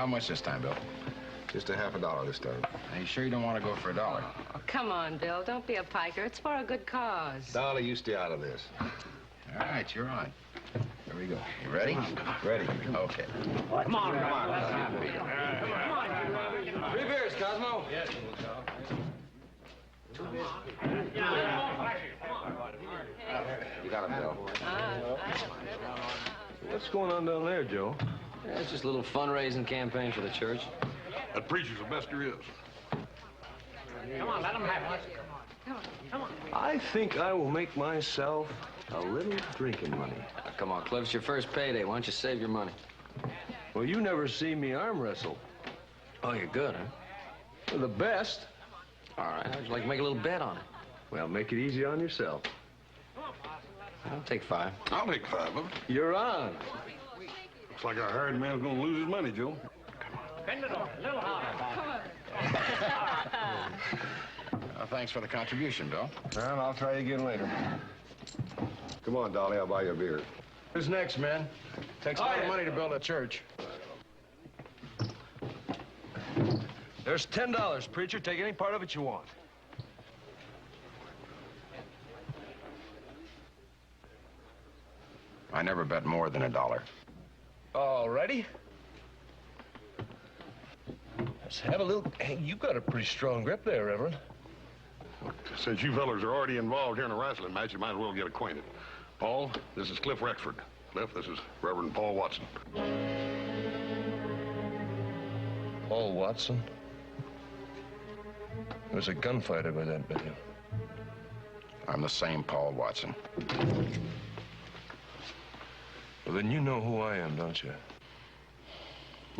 how much this time, Bill? Just a half a dollar this time. Are you sure you don't want to go for $1? Oh, come on, Bill. Don't be a piker. It's for a good cause. Dolly, you stay out of this. All right, you're on. Here we go. You ready? Ready. Okay. Come on. Come on. 3 beers, Cosmo. Yes. You got him, Bill. What's going on down there, Joe? Yeah, it's just a little fundraising campaign for the church. That preacher's the best there is. Come on, let him have it. Come on. I think I will make myself a little drinking money. Now, come on, Cliff, it's your first payday. Why don't you save your money? Well, you never see me arm wrestle. Oh, you're good, huh? Well, the best. All right, how'd you like to make a little bet on it? Well, make it easy on yourself. I'll take 5. I'll take 5 of it. You're on. Looks like our hired man's gonna lose his money, Joe. Bend it over. A little harder. Well, thanks for the contribution, Bill. Well, I'll try again later. Come on, Dolly, I'll buy you a beer. Who's next, man? Takes a lot of money to build a church. There's $10, preacher. Take any part of it you want. I never bet more than $1. All righty. Let's have a little... Hey, you got a pretty strong grip there, Reverend. Since you fellers are already involved here in a wrestling match, you might as well get acquainted. Paul, this is Cliff Rexford. Cliff, this is Reverend Paul Watson. Paul Watson? There was a gunfight over that video. I'm the same Paul Watson. Well, then you know who I am, don't you?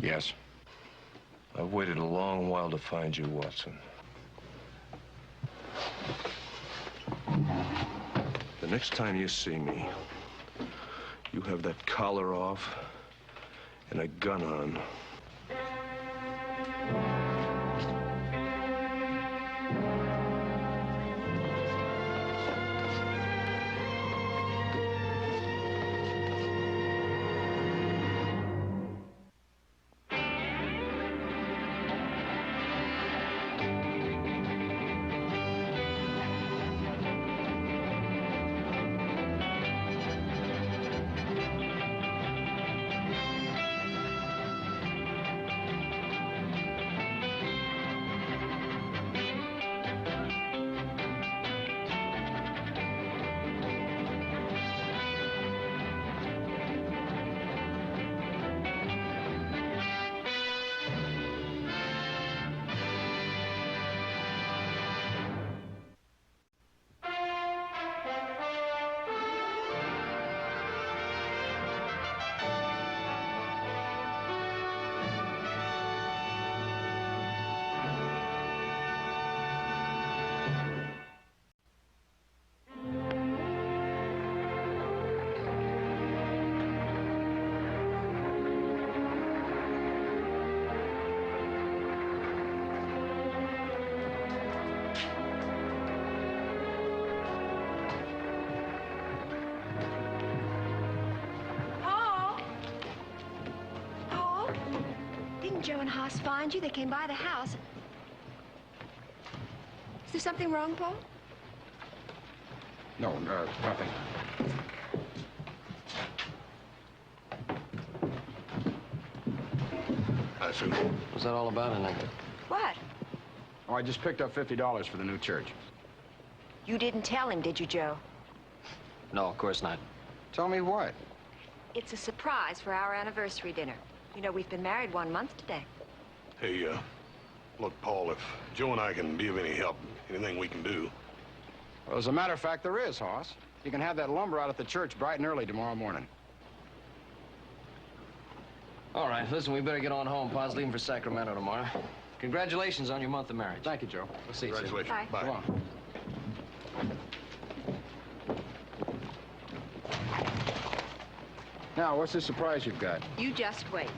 Yes. I've waited a long while to find you, Watson. The next time you see me, you have that collar off and a gun on. Joe and Haas find you? They came by the house. Is there something wrong, Paul? No, nothing. Hi, Sue. What's that all about, Annette? What? Oh, I just picked up $50 for the new church. You didn't tell him, did you, Joe? No, of course not. Tell me what? It's a surprise for our anniversary dinner. You know, we've been married 1 month today. Hey, look, Paul, if Joe and I can be of any help, anything we can do. Well, as a matter of fact, there is, Hoss. You can have that lumber out at the church bright and early tomorrow morning. All right, listen, we better get on home. Pa's leaving for Sacramento tomorrow. Congratulations on your month of marriage. Thank you, Joe. We'll see you soon. Congratulations. Bye. Come on. Now, what's the surprise you've got? You just wait.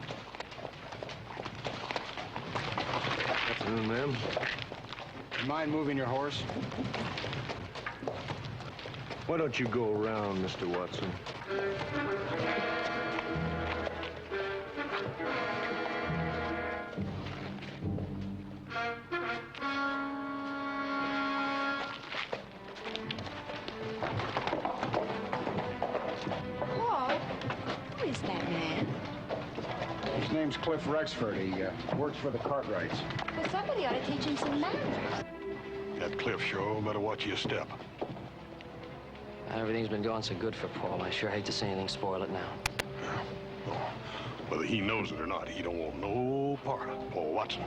Afternoon, ma'am. You mind moving your horse? Why don't you go around, Mr. Watson? name's Cliff Rexford. He works for the Cartwrights. Well, somebody ought to teach him some manners. That Cliff sure better watch your step. Everything's been going so good for Paul. I sure hate to see anything spoil it now. Well, whether he knows it or not, he don't want no part of Paul Watson.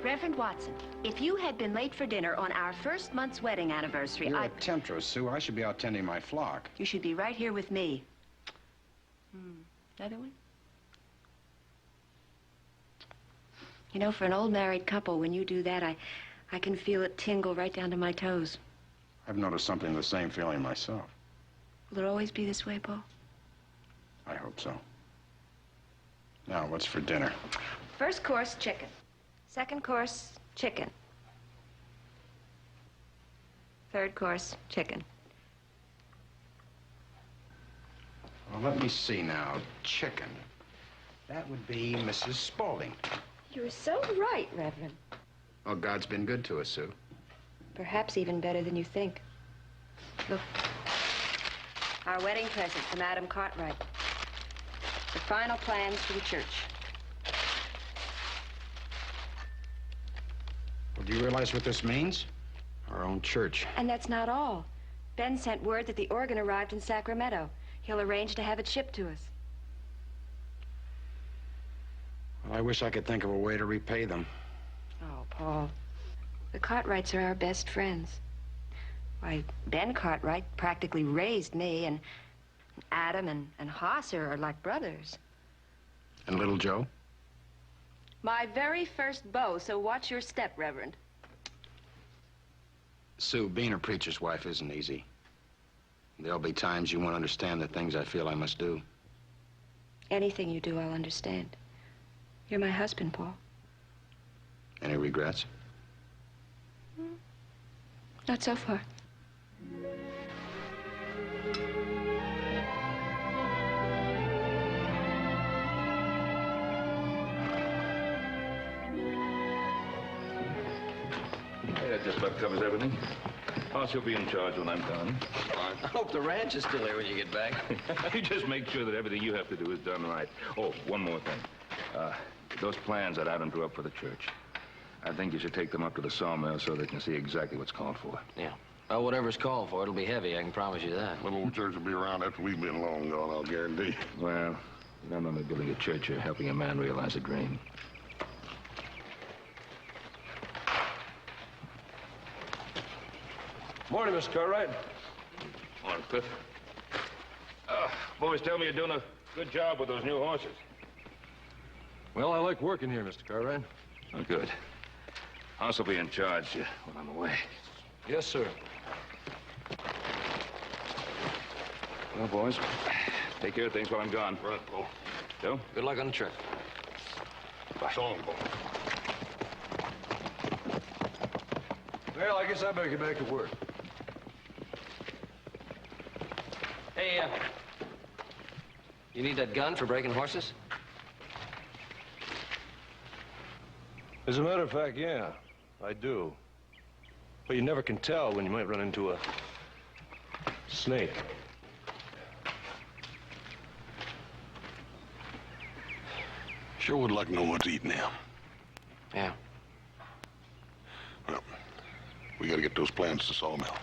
Reverend Watson, if you had been late for dinner on our first month's wedding anniversary, You're a temptress, Sue. I should be out tending my flock. You should be right here with me. Another one? You know, for an old married couple, when you do that, I can feel it tingle right down to my toes. I've noticed something of the same feeling myself. Will it always be this way, Paul? I hope so. Now, what's for dinner? First course, chicken. Second course, chicken. Third course, chicken. Well, let me see now. Chicken. That would be Mrs. Spaulding. You're so right, Reverend. Well, God's been good to us, Sue. Perhaps even better than you think. Look. Our wedding present from Adam Cartwright. The final plans for the church. Well, do you realize what this means? Our own church. And that's not all. Ben sent word that the organ arrived in Sacramento. He'll arrange to have it shipped to us. Well, I wish I could think of a way to repay them. Oh, Paul. The Cartwrights are our best friends. Why, Ben Cartwright practically raised me, and Adam and Hoss are like brothers. And little Joe? My very first beau, so watch your step, Reverend. Sue, being a preacher's wife isn't easy. There'll be times you won't understand the things I feel I must do. Anything you do, I'll understand. You're my husband, Paul. Any regrets? Not so far. Hey, that just about covers everything. Hoss will be in charge when I'm done. I hope the ranch is still there when you get back. You just make sure that everything you have to do is done right. Oh, one more thing. Those plans that Adam drew up for the church, I think you should take them up to the sawmill so they can see exactly what's called for. Yeah. Well, whatever's called for, it'll be heavy, I can promise you that. Little old church will be around after we've been long gone, I'll guarantee. Well, you're not only building a church, you're helping a man realize a dream. Morning, Mr. Cartwright. Morning, Cliff. Boys tell me you're doing a good job with those new horses. Well, I like working here, Mr. Cartwright. Oh, good. Hoss will be in charge when I'm away. Yes, sir. Well, boys, take care of things while I'm gone. Right, Paul. Joe? Good luck on the trip. Bye. So long, Paul. Well, I guess I better get back to work. Hey, you need that gun for breaking horses? As a matter of fact, yeah, I do. But you never can tell when you might run into a snake. Sure would like to know what's eating him. Yeah. Well, we gotta get those plans to the sawmill.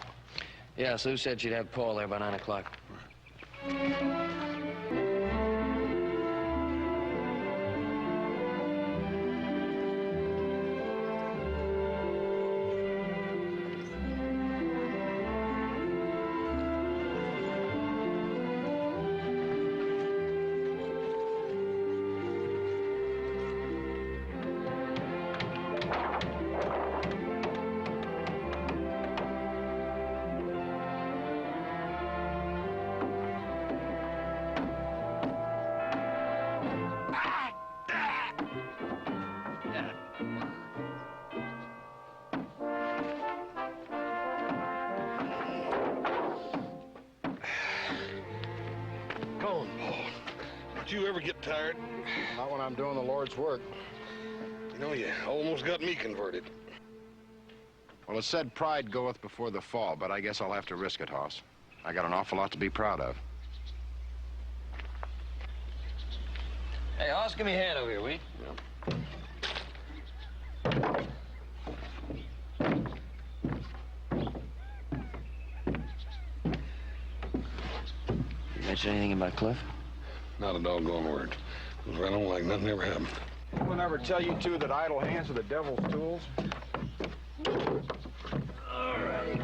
Yeah, Sue said she'd have Paul there by 9 o'clock. you ever get tired? Not when I'm doing the Lord's work. You know, you almost got me converted. Well, it said pride goeth before the fall, but I guess I'll have to risk it, Hoss. I got an awful lot to be proud of. Hey, Hoss, give me a hand over here, will you? You mention anything about Cliff? Not a doggone word. Goes right on like nothing ever happened. Anyone ever tell you two that idle hands are the devil's tools? All right.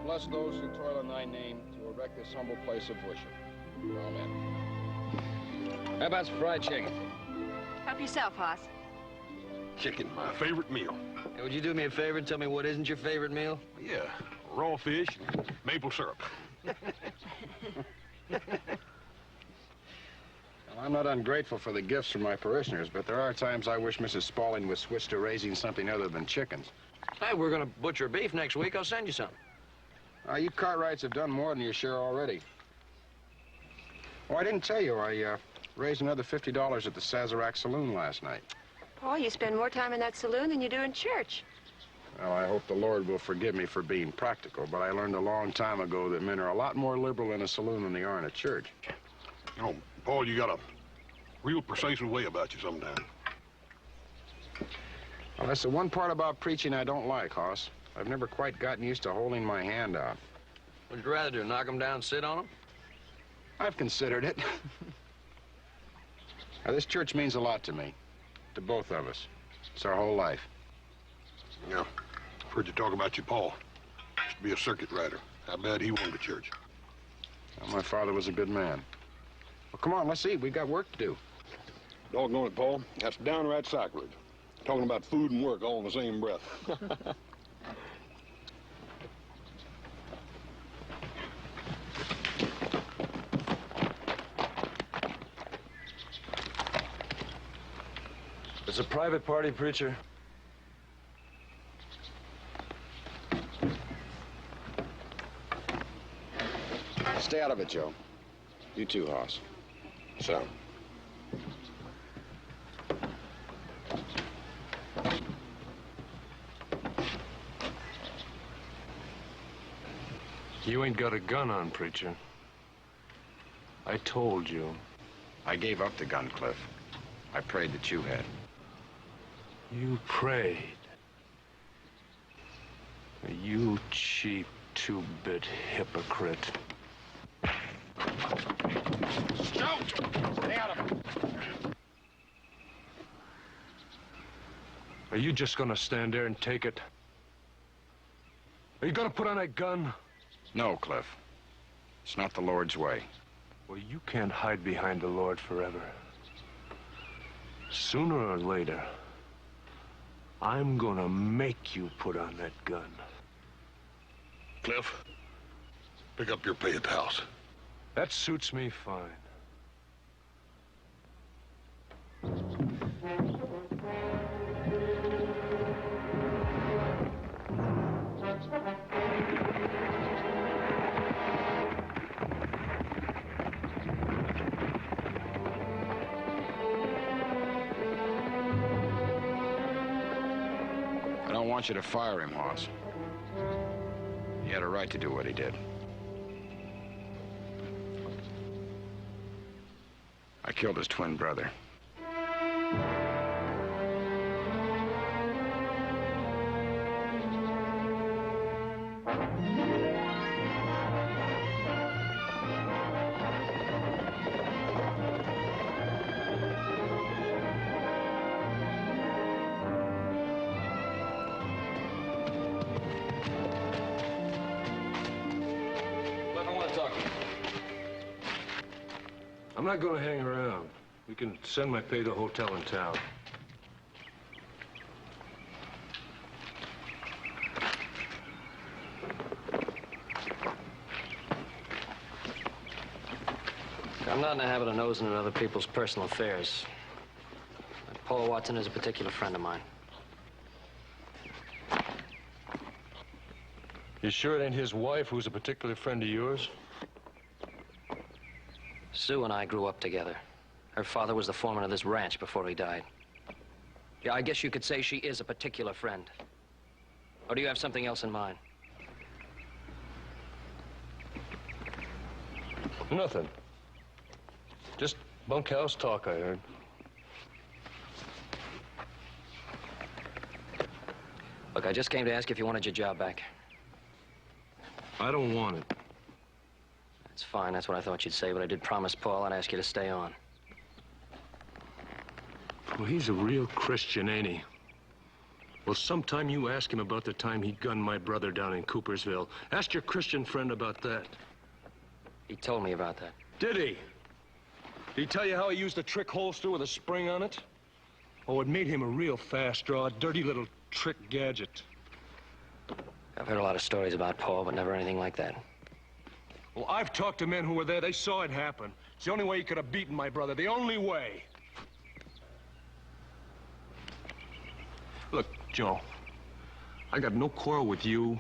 Bless those who toil in thy name to erect this humble place of worship. Amen. How about some fried chicken? Help yourself, Hoss. Chicken, my favorite meal. Hey, would you do me a favor and tell me what isn't your favorite meal? Yeah, raw fish and maple syrup. Well, I'm not ungrateful for the gifts from my parishioners, but there are times I wish Mrs. Spaulding would switch to raising something other than chickens. Hey, we're gonna butcher beef next week. I'll send you some. You Cartwrights have done more than your share already. Oh, I didn't tell you, I raised another $50 at the Sazerac Saloon last night. Paul, you spend more time in that saloon than you do in church. Well, I hope the Lord will forgive me for being practical, but I learned a long time ago that men are a lot more liberal in a saloon than they are in a church. You know, Paul, you got a real persuasive way about you sometimes. Well, that's the one part about preaching I don't like, Hoss. I've never quite gotten used to holding my hand out. What'd you rather do, knock them down and sit on them? I've considered it. Now, this church means a lot to me, to both of us. It's our whole life. Yeah, I've heard you talk about your Paul. Used to be a circuit rider. How bad he wanted the church. Well, my father was a good man. Well, come on, let's eat. We got work to do. Doggone it, Paul. That's downright sacrilege. Talking about food and work all in the same breath. It's a private party, preacher. Stay out of it, Joe. You too, Hoss. So. You ain't got a gun on, preacher. I told you. I gave up the gun, Cliff. I prayed that you had. You prayed. You cheap two-bit hypocrite. Don't! Stay out of it. Are you just gonna stand there and take it? Are you gonna put on that gun? No, Cliff. It's not the Lord's way. Well, you can't hide behind the Lord forever. Sooner or later, I'm gonna make you put on that gun. Cliff, pick up your pay at the house. That suits me fine. I don't want you to fire him, Hoss. He had a right to do what he did. I killed his twin brother. I'm not gonna hang around. We can send my pay to a hotel in town. not in the habit of nosing in other people's personal affairs. But Paul Watson is a particular friend of mine. You sure it ain't his wife who's a particular friend of yours? Sue and I grew up together. Her father was the foreman of this ranch before he died. Yeah, I guess you could say she is a particular friend. Or do you have something else in mind? Nothing. Just bunkhouse talk, I heard. Look, I just came to ask if you wanted your job back. I don't want it. That's fine, that's what I thought you'd say, but I did promise Paul I'd ask you to stay on. Well, he's a real Christian, ain't he? Well, sometime you ask him about the time he gunned my brother down in Coopersville. Ask your Christian friend about that. He told me about that. Did he? Did he tell you how he used a trick holster with a spring on it? Oh, it made him a real fast draw, a dirty little trick gadget. I've heard a lot of stories about Paul, but never anything like that. Well, I've talked to men who were there. They saw it happen. It's the only way he could have beaten my brother. The only way. Look, Joe, I got no quarrel with you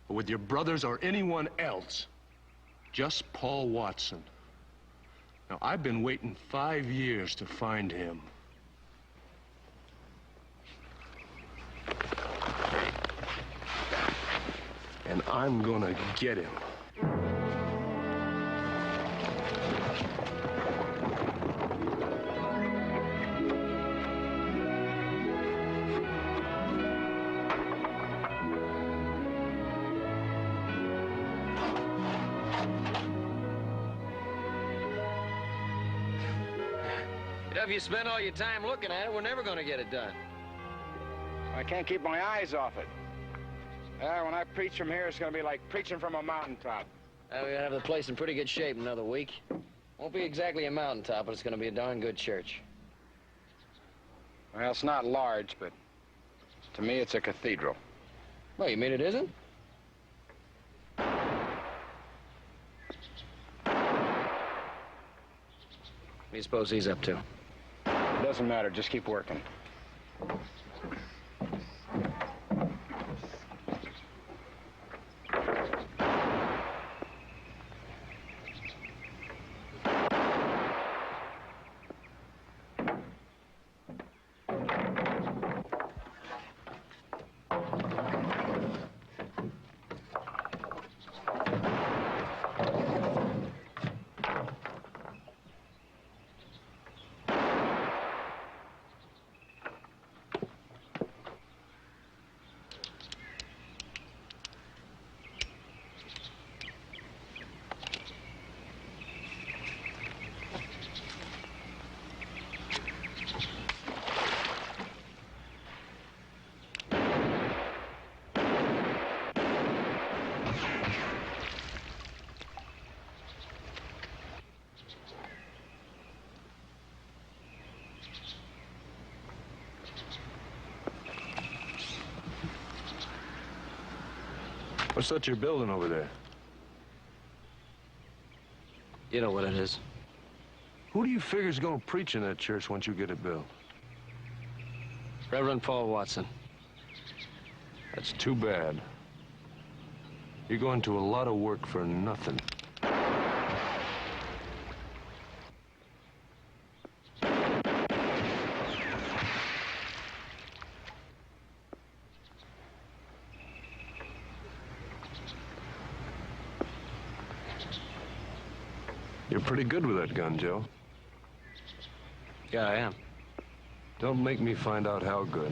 or with your brothers or anyone else. Just Paul Watson. Now, I've been waiting 5 years to find him. And I'm gonna get him. If you spend all your time looking at it, we're never going to get it done. I can't keep my eyes off it. When I preach from here, it's going to be like preaching from a mountaintop. We're going to have the place in pretty good shape in another week. Won't be exactly a mountaintop, but it's going to be a darn good church. Well, it's not large, but to me, it's a cathedral. Well, you mean it isn't? What do you suppose he's up to? It doesn't matter. Just keep working. What's that you're building over there? You know what it is. Who do you figure's gonna preach in that church once you get it built? Reverend Paul Watson. That's too bad. You're going to a lot of work for nothing. You're pretty good with that gun, Joe. Yeah, I am. Don't make me find out how good.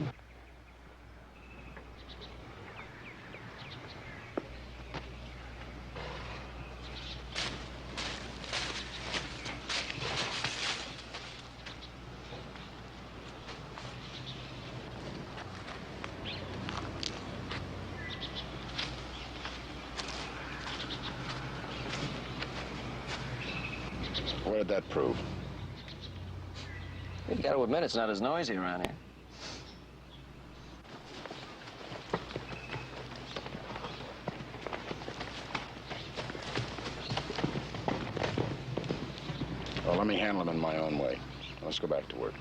What did that prove? You got to admit it's not as noisy around here. Well, let me handle him in my own way. Let's go back to work.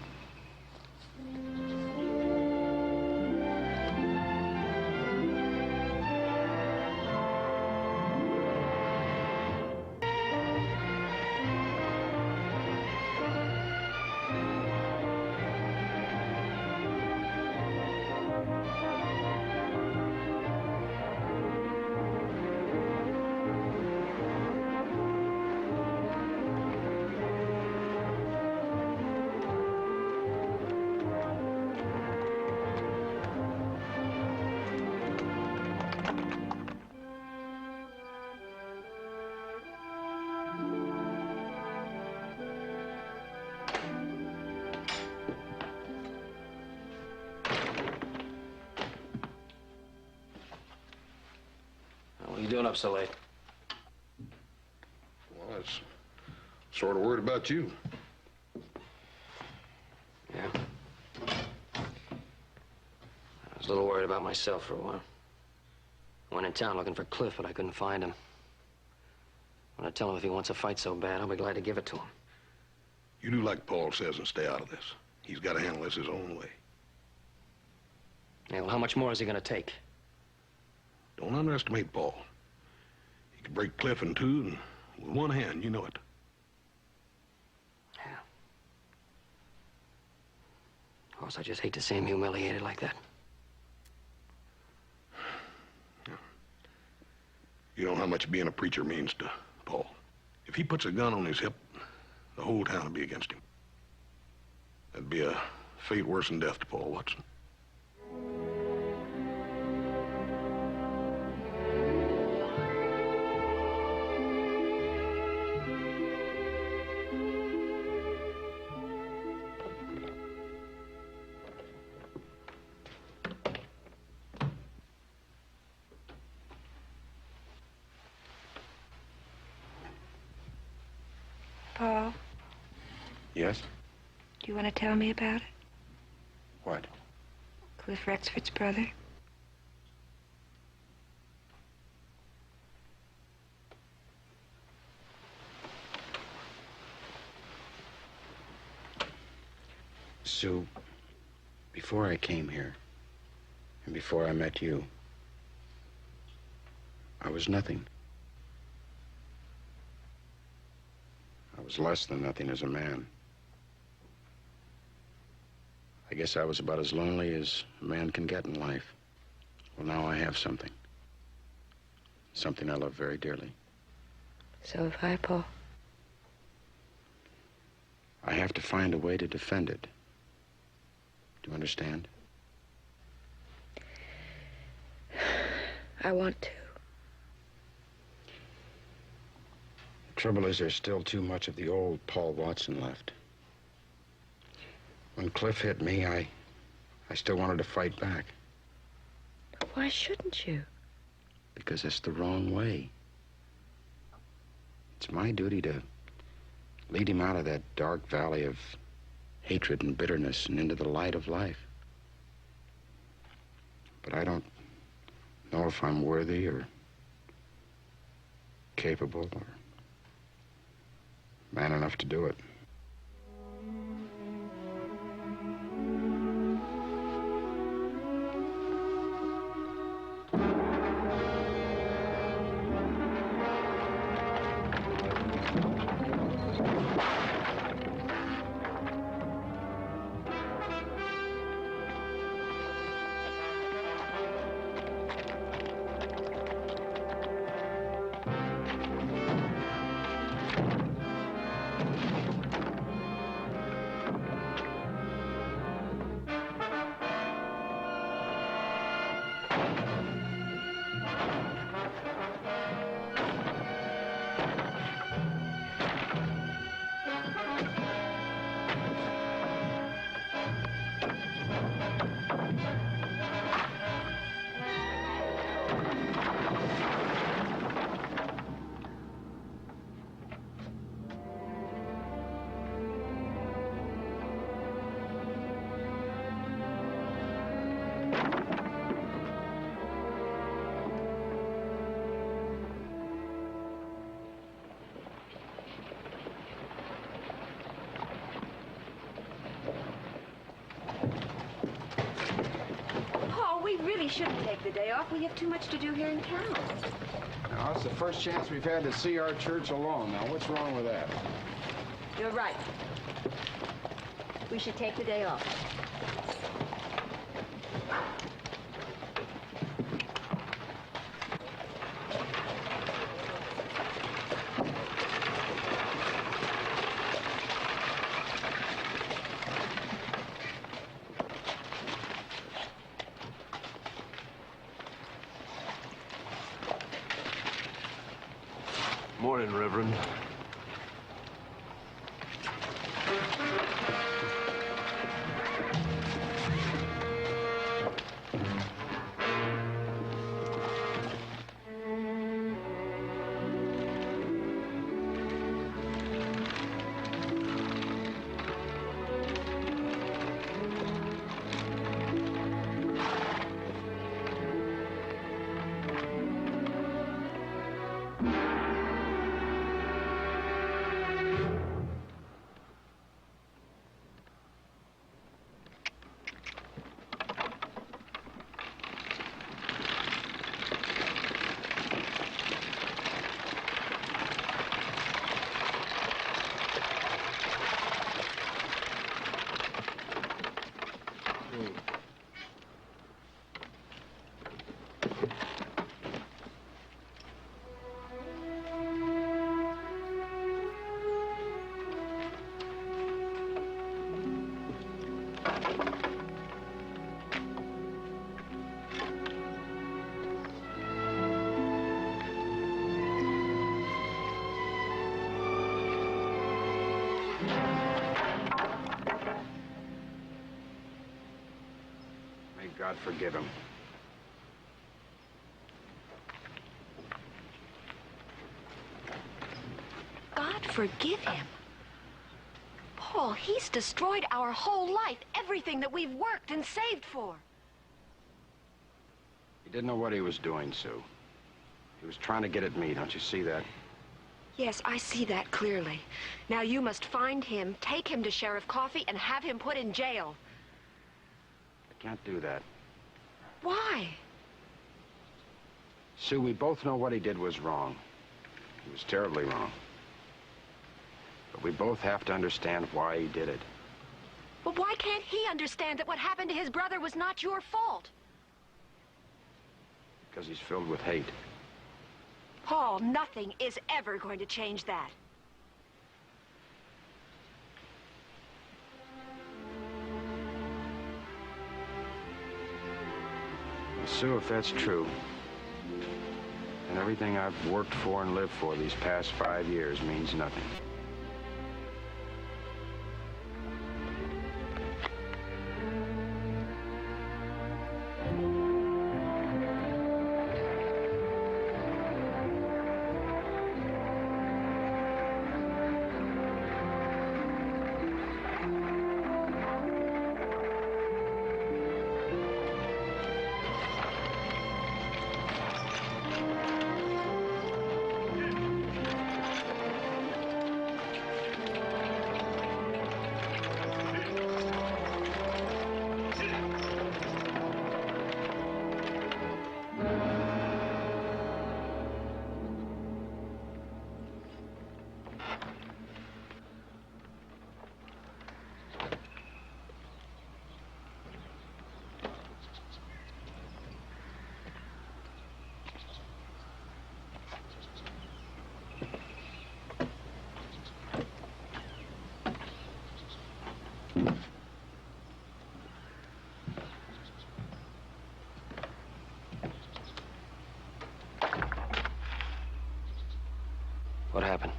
What are you doing up so late? Well, I was sort of worried about you. Yeah. I was a little worried about myself for a while. I went in town looking for Cliff, but I couldn't find him. I'm gonna tell him if he wants a fight so bad, I'll be glad to give it to him. You do like Paul says and stay out of this. He's got to handle this his own way. Yeah, well, how much more is he gonna take? Don't underestimate Paul. He could break Cliff in two and with one hand, you know it. Yeah. Of course, I just hate to see him humiliated like that. You know how much being a preacher means to Paul. If he puts a gun on his hip, the whole town will be against him. That'd be a fate worse than death to Paul Watson. Paul, Yes? do you want to tell me about it? What? Cliff Rexford's brother? Sue, before I came here, and before I met you, I was nothing. I was less than nothing as a man. I guess I was about as lonely as a man can get in life. Well, now I have something. Something I love very dearly. So have I, Paul. I have to find a way to defend it. Do you understand? I want to. The trouble is there's still too much of the old Paul Watson left. When Cliff hit me, I still wanted to fight back. Why shouldn't you? Because it's the wrong way. It's my duty to lead him out of that dark valley of hatred and bitterness and into the light of life. But I don't know if I'm worthy or capable or man enough to do it. we shouldn't take the day off. We have too much to do here in town. Now, it's the first chance we've had to see our church alone. Now, what's wrong with that? You're right. We should take the day off. Morning, Reverend. May God forgive him. God forgive him. Paul, he's destroyed our whole life, everything that we've worked and saved for. He didn't know what he was doing, Sue. He was trying to get at me, don't you see that? Yes, I see that clearly. Now you must find him, take him to Sheriff Coffey, and have him put in jail. I can't do that. Why? Sue, we both know what he did was wrong. He was terribly wrong. But we both have to understand why he did it. But why can't he understand that what happened to his brother was not your fault? Because he's filled with hate. Paul, nothing is ever going to change that. Sue, if that's true, then everything I've worked for and lived for these past 5 years means nothing. What happened?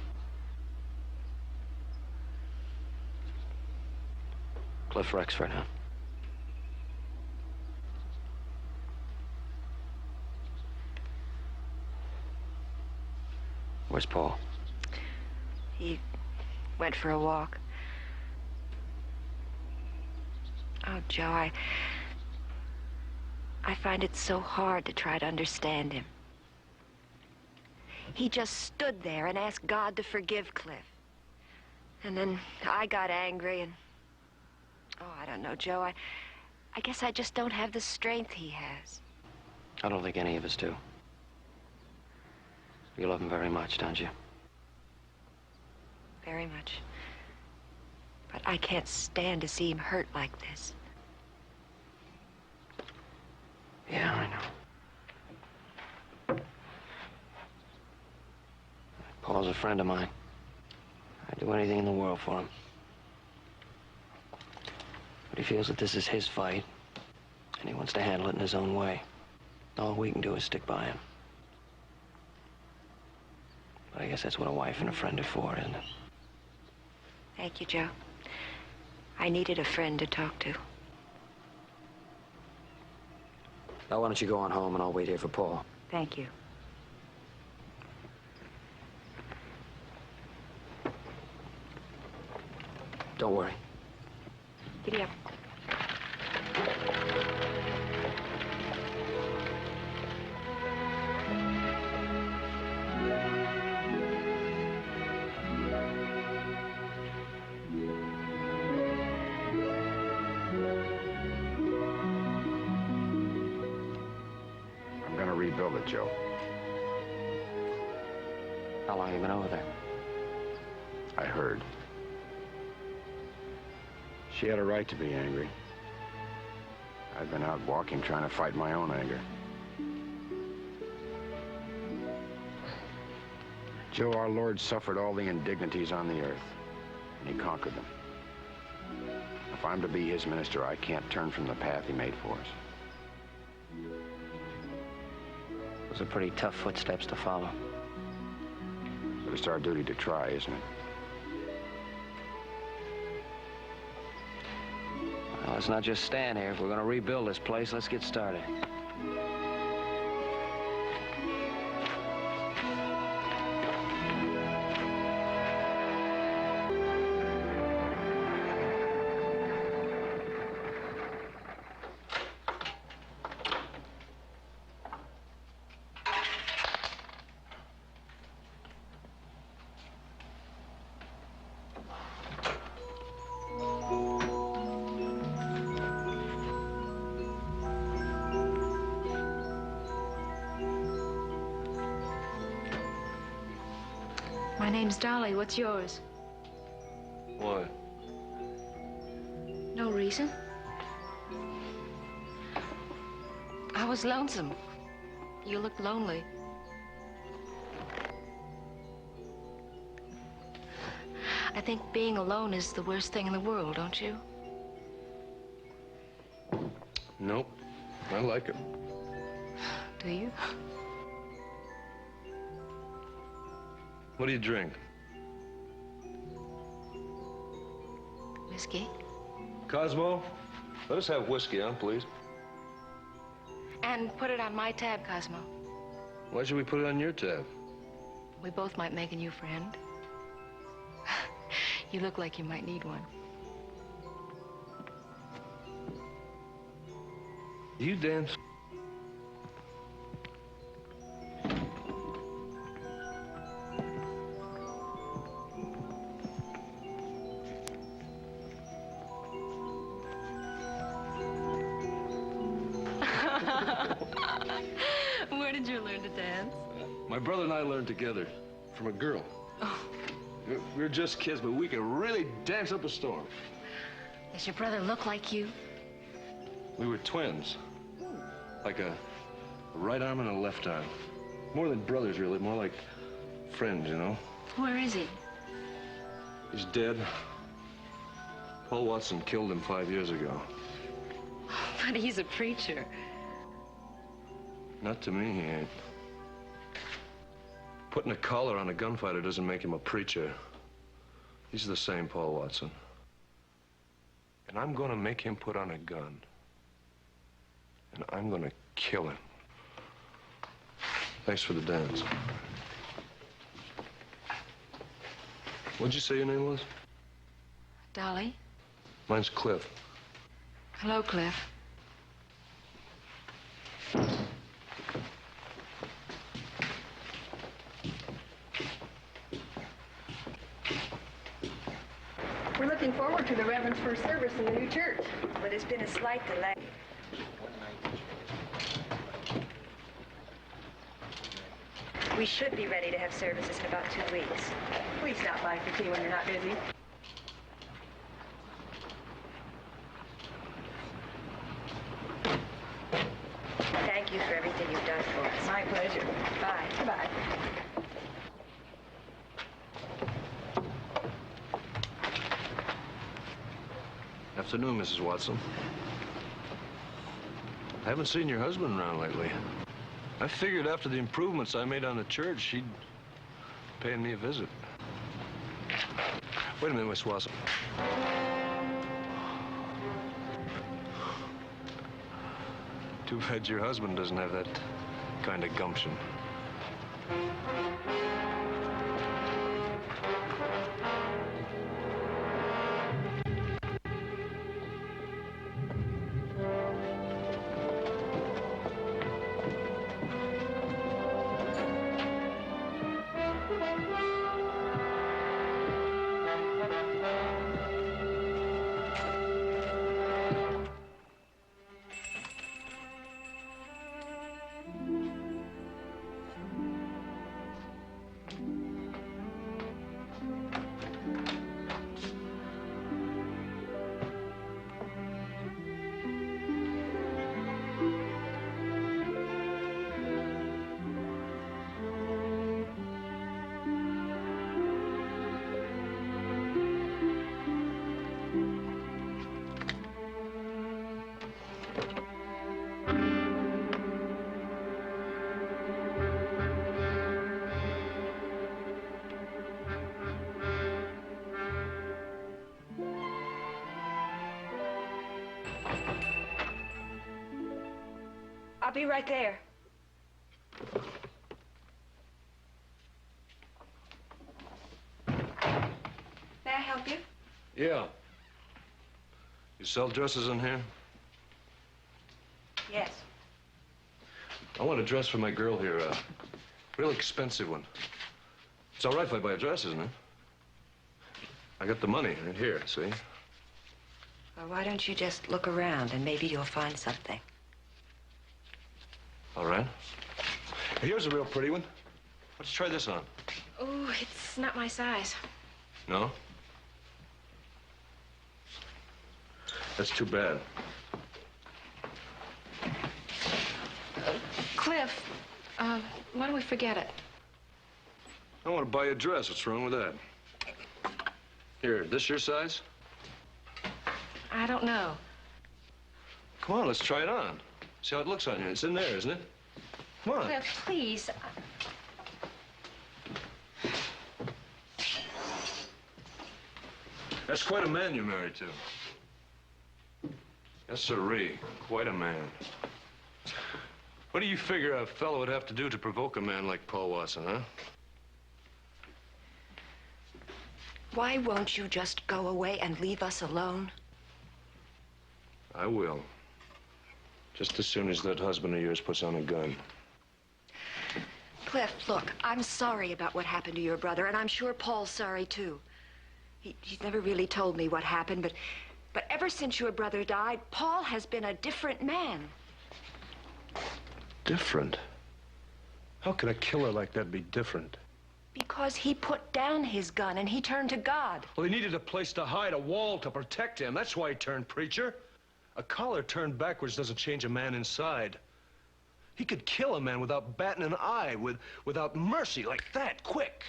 Cliff Rexford, huh? Where's Paul? He went for a walk. Oh, Joe, I find it so hard to try to understand him. He just stood there and asked God to forgive Cliff. And then I got angry and... Oh, I don't know, Joe. I guess I just don't have the strength he has. I don't think any of us do. You love him very much, don't you? Very much. But I can't stand to see him hurt like this. Yeah, I know. Paul's a friend of mine. I'd do anything in the world for him. But he feels that this is his fight, and he wants to handle it in his own way. All we can do is stick by him. But I guess that's what a wife and a friend are for, isn't it? Thank you, Joe. I needed a friend to talk to. Now, why don't you go on home, and I'll wait here for Paul. Thank you. Don't worry. Giddy up. I'm gonna rebuild it, Joe. How long have you been over there? I heard. She had a right to be angry. I've been out walking trying to fight my own anger. Joe, our Lord suffered all the indignities on the earth, and he conquered them. If I'm to be his minister, I can't turn from the path he made for us. Those are pretty tough footsteps to follow. But it's our duty to try, isn't it? Well, let's not just stand here. If we're going to rebuild this place, let's get started. My name's Dolly. What's yours? Why? No reason. I was lonesome. You looked lonely. I think being alone is the worst thing in the world, don't you? Nope. I like it. Do you? What do you drink? Whiskey? Cosmo, let us have whiskey, huh, please? And put it on my tab, Cosmo. Why should we put it on your tab? We both might make a new friend. You look like you might need one. Do you dance? Where did you learn to dance? My brother and I learned together from a girl. Oh. We were just kids, but we could really dance up a storm. Does your brother look like you? We were twins. Like a right arm and a left arm. More than brothers, really. More like friends, you know? Where is he? He's dead. Paul Watson killed him 5 years ago. But he's a preacher. Not to me, he ain't. Putting a collar on a gunfighter doesn't make him a preacher. He's the same Paul Watson. And I'm gonna make him put on a gun. And I'm gonna kill him. Thanks for the dance. What'd you say your name was? Dolly? Mine's Cliff. Hello, Cliff. We're looking forward to the Reverend's first service in the new church. But it's been a slight delay. We should be ready to have services in about 2 weeks. Please stop by for tea when you're not busy. Thank you for everything you've done for us. My pleasure. Bye. Goodbye. Afternoon, Mrs. Watson. I haven't seen your husband around lately. I figured after the improvements I made on the church, he'd pay me a visit. Wait a minute, Miss Watson. Too bad your husband doesn't have that kind of gumption. I'll be right there. May I help you? Yeah. You sell dresses in here? Yes. I want a dress for my girl here, a real expensive one. It's all right if I buy a dress, isn't it? I got the money right here, see? Well, why don't you just look around and maybe you'll find something. All right. Here's a real pretty one. Let's try this on. Oh, it's not my size. No? That's too bad. Cliff, why don't we forget it? I want to buy a dress. What's wrong with that? Here, this your size? I don't know. Come on, let's try it on. See how it looks on you. It's in there, isn't it? Come on. Cliff, please. That's quite a man you're married to. Yes, sirree. Quite a man. What do you figure a fellow would have to do to provoke a man like Paul Watson, huh? Why won't you just go away and leave us alone? I will. Just as soon as that husband of yours puts on a gun. Cliff, look, I'm sorry about what happened to your brother, and I'm sure Paul's sorry, too. He's never really told me what happened, but ever since your brother died, Paul has been a different man. Different? How can a killer like that be different? Because he put down his gun and he turned to God. Well, he needed a place to hide, a wall to protect him. That's why he turned preacher. A collar turned backwards doesn't change a man inside. He could kill a man without batting an eye, without mercy, like that, quick.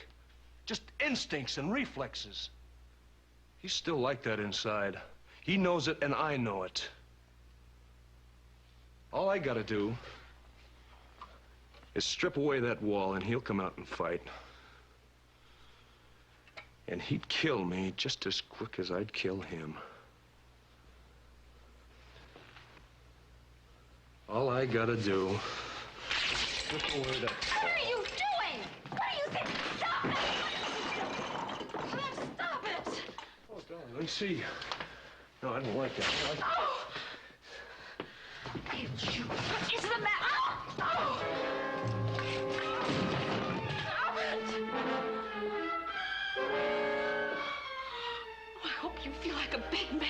Just instincts and reflexes. He's still like that inside. He knows it and I know it. All I gotta do is strip away that wall and he'll come out and fight. And he'd kill me just as quick as I'd kill him. All I gotta do... What are you doing? What do you think? Stop it! Cliff, stop it! Oh, darling, let me see. No, I don't like that. Oh! Hey, you. What is the matter? Oh! Oh! Stop it! Oh, I hope you feel like a big man.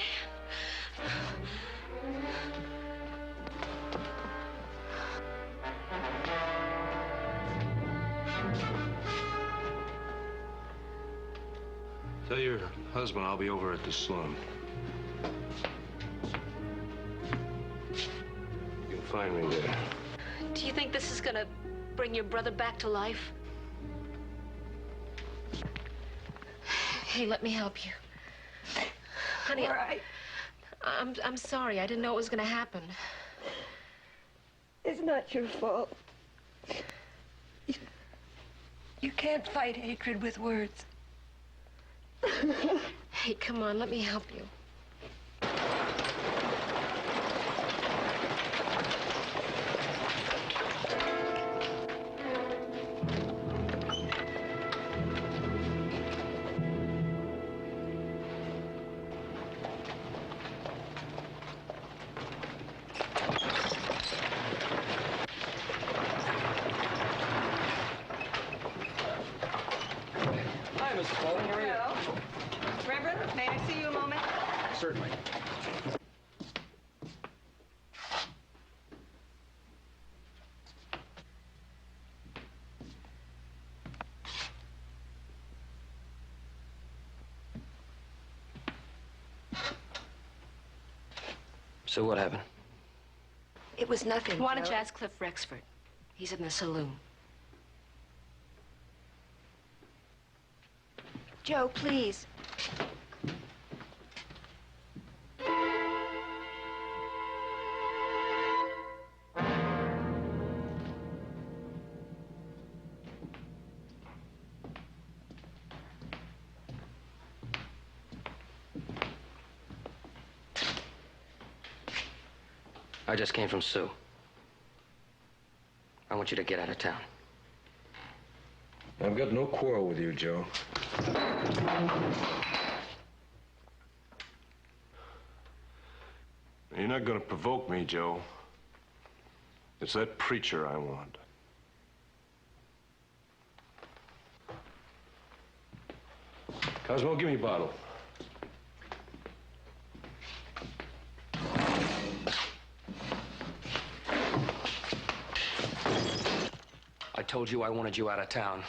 Tell your husband I'll be over at the slum. You can find me there. Do you think this is gonna bring your brother back to life? Hey, let me help you. Honey, All right. I'm sorry. I didn't know it was gonna happen. It's not your fault. You can't fight hatred with words. Hey, come on, let me help you. Hi, Mrs. Foley. How are you? Hello. Reverend, may I see you a moment? Certainly. So what happened? It was nothing. Why don't Joe. you ask Cliff Rexford? He's in the saloon. Joe, please. I just came from Sue. I want you to get out of town. I've got no quarrel with you, Joe. You're not gonna provoke me, Joe. It's that preacher I want. Cosmo, give me a bottle. I told you I wanted you out of town.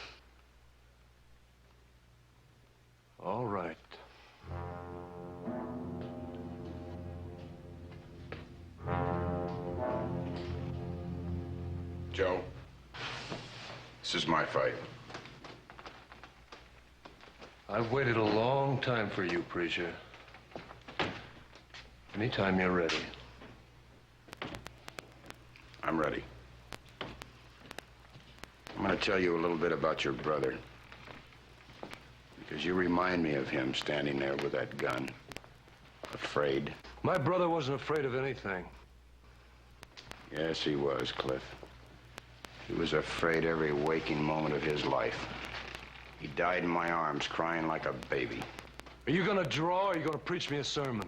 All right. Joe, this is my fight. I've waited a long time for you, preacher. Anytime you're ready. I'm ready. I'm going to tell you a little bit about your brother. Because you remind me of him standing there with that gun. Afraid. My brother wasn't afraid of anything. Yes, he was, Cliff. He was afraid every waking moment of his life. He died in my arms, crying like a baby. Are you gonna draw or are you gonna preach me a sermon?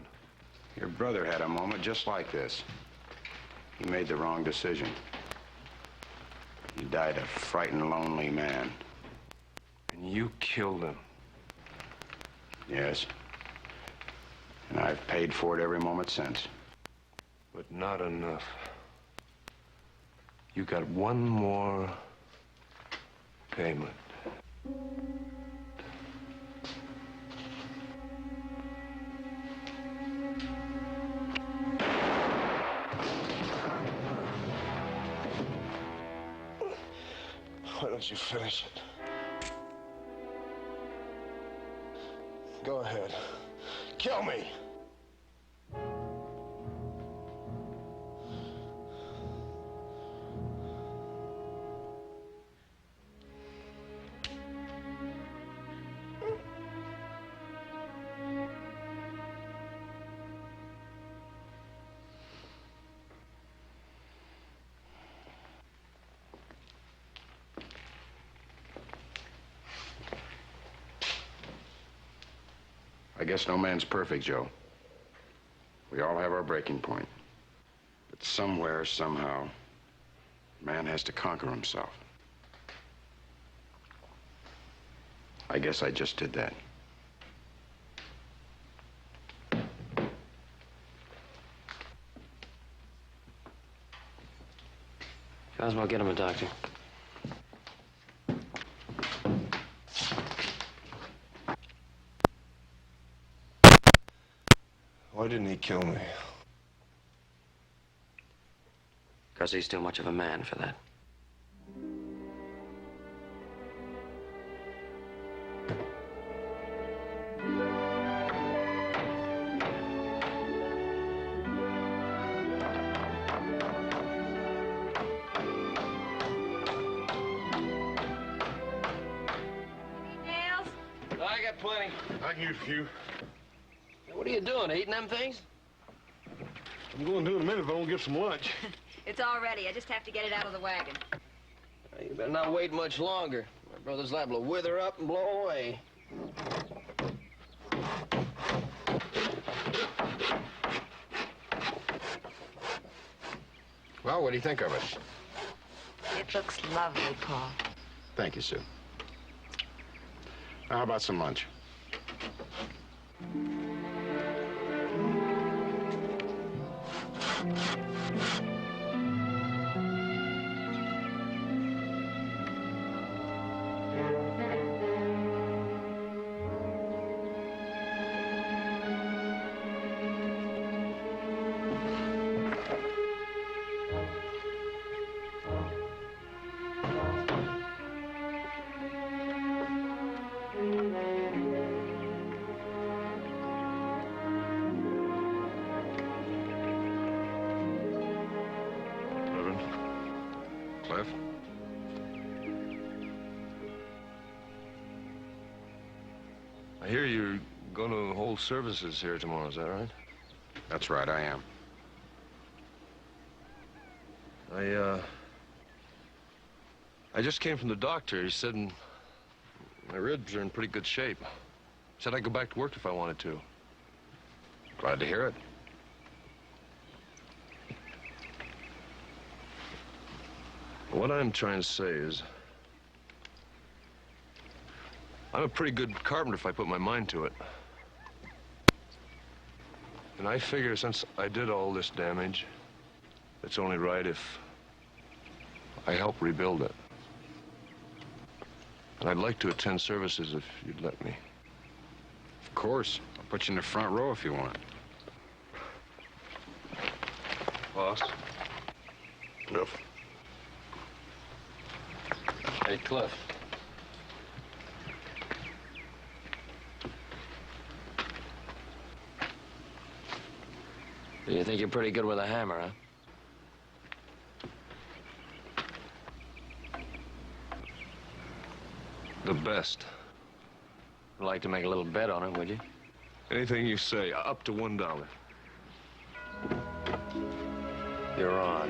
Your brother had a moment just like this. He made the wrong decision. He died a frightened, lonely man. And you killed him. Yes. And I've paid for it every moment since. But not enough. You got one more payment. Why don't you finish it? Go ahead. Kill me! I guess no man's perfect, Joe. We all have our breaking point. But somewhere, somehow, man has to conquer himself. I guess I just did that. Cosmo, get him a doctor. didn't he kill me? Because he's too much of a man for that. I got plenty. I can use a few. What are you doing, eating them things? I'm going to in a minute if I don't get some lunch. It's all ready. I just have to get it out of the wagon. You better not wait much longer. My brother's liable to wither up and blow away. Well, what do you think of it? It looks lovely, Paul. Thank you, Sue. Now, how about some lunch? Cliff? I hear you're going to hold services here tomorrow, is that right? That's right, I am. I just came from the doctor. He said my ribs are in pretty good shape. Said I'd go back to work if I wanted to. Glad to hear it. What I'm trying to say is, I'm a pretty good carpenter if I put my mind to it. And I figure since I did all this damage, it's only right if I help rebuild it. And I'd like to attend services if you'd let me. Of course. I'll put you in the front row if you want. Boss? Cliff. Hey, Cliff. You think you're pretty good with a hammer, huh? The best. I'd like to make a little bet on it, would you? Anything you say, up to $1. You're on.